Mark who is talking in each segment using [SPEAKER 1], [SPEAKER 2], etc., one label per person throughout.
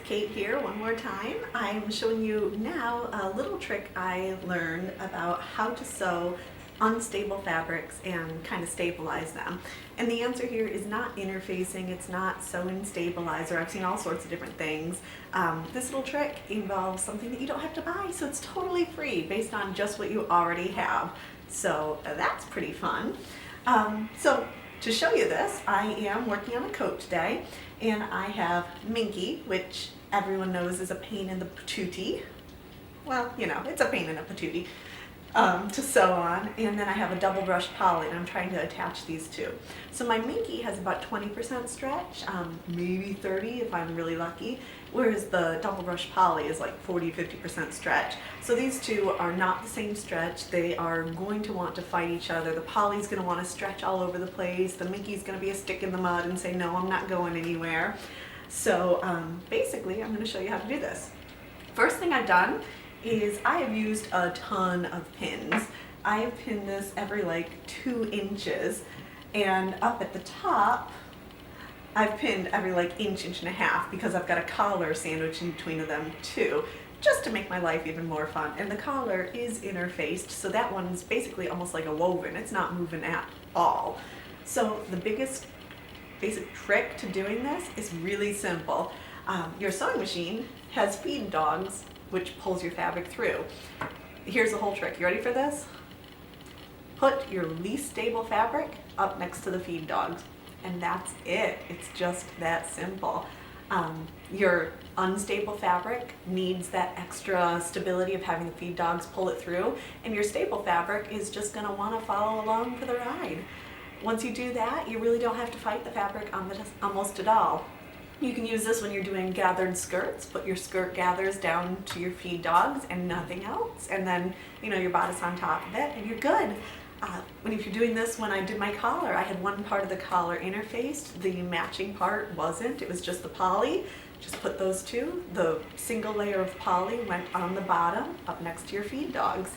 [SPEAKER 1] Kate here one more time. I'm showing you now a little trick I learned about how to sew unstable fabrics and kind of stabilize them. And the answer here is not interfacing, it's not sewing stabilizer. I've seen all sorts of different things. This little trick involves something that you don't have to buy, so it's totally free based on just what you already have. So that's pretty fun. So to show you this, I am working on a coat today, and I have Minky, which everyone knows is a pain in the patootie. Well, you know, it's a pain in the patootie to sew on, and then I have a double brush poly, and I'm trying to attach these two. So my Minky has about 20% stretch, maybe 30 if I'm really lucky, whereas the double brush poly is like 40-50% stretch. So these two are not the same stretch. They are going to want to fight each other. The poly's going to want to stretch all over the place. The Minky's going to be a stick in the mud and say, no, I'm not going anywhere. So basically, I'm going to show you how to do this. First thing I've done is I have used a ton of pins. I have pinned this every like 2 inches, and up at the top I've pinned every like inch and a half, because I've got a collar sandwiched in between of them too, just to make my life even more fun. And the collar is interfaced, so that one's basically almost like a woven. It's not moving at all. So the biggest basic trick to doing this is really simple. Your sewing machine has feed dogs, which pulls your fabric through. Here's the whole trick. You ready for this? Put your least stable fabric up next to the feed dogs, and that's it. It's just that simple. Your unstable fabric needs that extra stability of having the feed dogs pull it through, and your stable fabric is just going to want to follow along for the ride. Once you do that, you really don't have to fight the fabric almost at all. You can use this when you're doing gathered skirts. Put your skirt gathers down to your feed dogs and nothing else, and then your bodice on top of it, and you're good. If you're doing this, when I did my collar, I had one part of the collar interfaced. The matching part wasn't. It was just the poly. Just put those two. The single layer of poly went on the bottom up next to your feed dogs.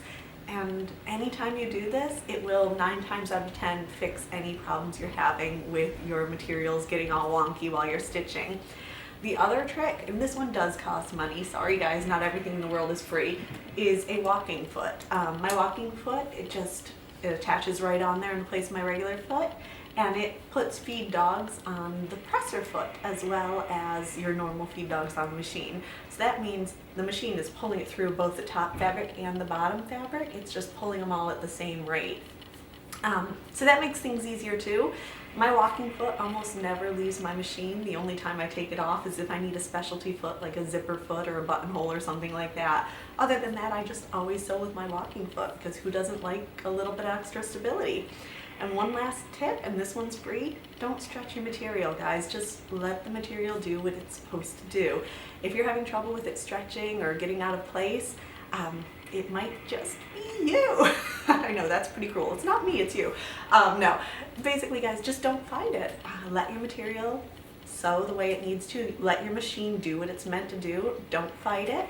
[SPEAKER 1] And anytime you do this, it will 9 times out of 10 fix any problems you're having with your materials getting all wonky while you're stitching. The other trick, and this one does cost money, sorry guys, not everything in the world is free, is a walking foot. My walking foot, it attaches right on there in place of my regular foot, and it puts feed dogs on the presser foot as well as your normal feed dogs on the machine. So that means the machine is pulling it through both the top fabric and the bottom fabric. It's just pulling them all at the same rate. So that makes things easier too. My walking foot almost never leaves my machine. The only time I take it off is if I need a specialty foot, like a zipper foot or a buttonhole or something like that. Other than that, I just always sew with my walking foot, because who doesn't like a little bit of extra stability? And one last tip, and this one's free, don't stretch your material, guys. Just let the material do what it's supposed to do. If you're having trouble with it stretching or getting out of place, it might just be you. I know, that's pretty cruel. It's not me, it's you. No, basically guys, just don't fight it. Let your material sew the way it needs to. Let your machine do what it's meant to do. Don't fight it.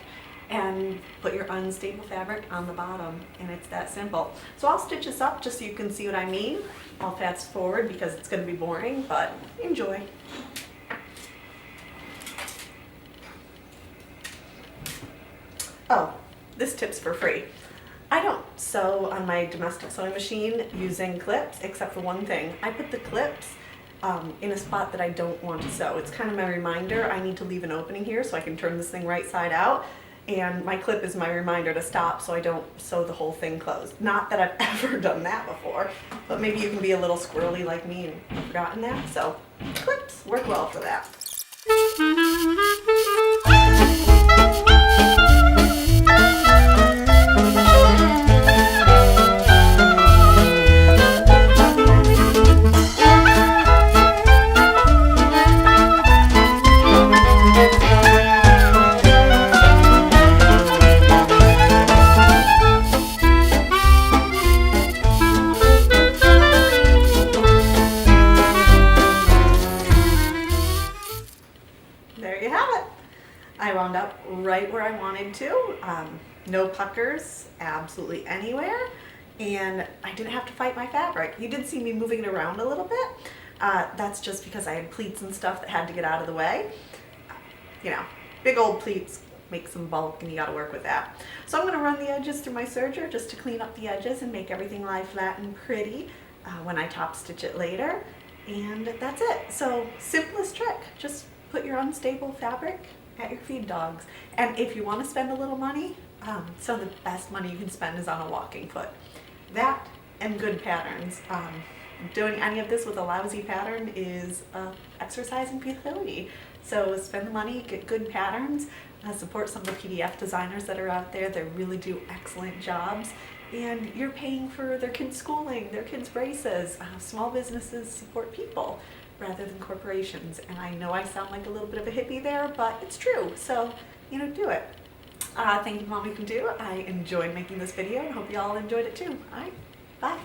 [SPEAKER 1] And put your unstable fabric on the bottom, and it's that simple. So I'll stitch this up just so you can see what I mean. I'll fast forward because it's going to be boring, but enjoy. Oh, this tip's for free. I don't sew on my domestic sewing machine using clips, except for one thing. I put the clips in a spot that I don't want to sew. It's kind of my reminder. I need to leave an opening here so I can turn this thing right side out. And my clip is my reminder to stop so I don't sew the whole thing closed. Not that I've ever done that before, but maybe you can be a little squirrely like me and forgotten that. So clips work well for that. There you have it. I wound up right where I wanted to. No puckers, absolutely anywhere. And I didn't have to fight my fabric. You did see me moving it around a little bit. That's just because I had pleats and stuff that had to get out of the way. Big old pleats make some bulk and you gotta work with that. So I'm gonna run the edges through my serger just to clean up the edges and make everything lie flat and pretty when I top stitch it later. And that's it. So simplest trick, just put your unstable fabric at your feed dogs. And if you want to spend a little money, some of the best money you can spend is on a walking foot. That and good patterns. Doing any of this with a lousy pattern is exercise in futility. So spend the money, get good patterns, support some of the PDF designers that are out there that really do excellent jobs. And you're paying for their kids' schooling, their kids' braces. Small businesses support people rather than corporations. And I know I sound like a little bit of a hippie there, but it's true. So, do it. Thank you for all you can do. I enjoyed making this video and hope you all enjoyed it too. All right, bye.